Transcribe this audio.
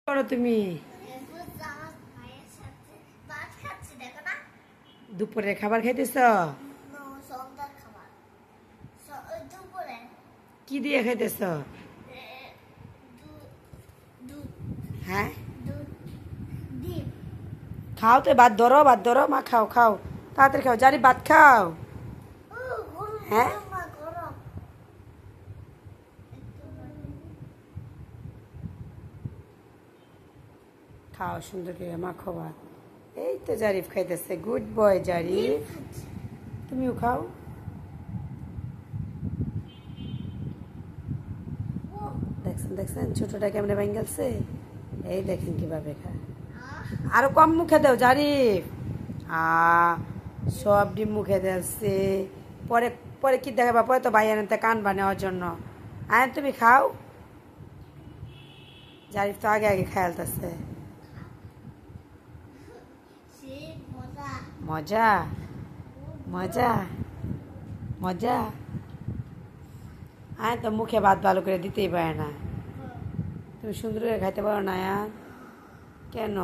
করো তুমি? দুপুরের খাবার খাইতেছ? কি দিয়ে খাইতেছ? হ্যাঁ, খাও তো, ভাত ধরো মা, খাও খাও, তাড়াতাড়ি খাও, জারি ভাত খাও। হ্যাঁ, খাও সুন্দর করে মাখো ভাত। এই তো জারিফ খাইতেছে, গুড বয় জারিফ, তুমিও খাও। দেখছেন ছোটটা কেমনে ভাঙ্গালছে, এই দেখেন কিভাবে খায়। আরো কম মুখে দাও জারিফ। সব ডিম মুখে দিচ্ছে। পরে পরে কি দেখাবা, পরে তো ভাই আনতে কানবা নেওয়ার জন্য। তুমি খাও। জারিফ তো আগে আগে খায়ালতেছে। মজা মজা মজা। তো মুখে ভাত ভালো করে দিতেই পারে না। তুমি সুন্দর করে খাইতে পারো না? কেন?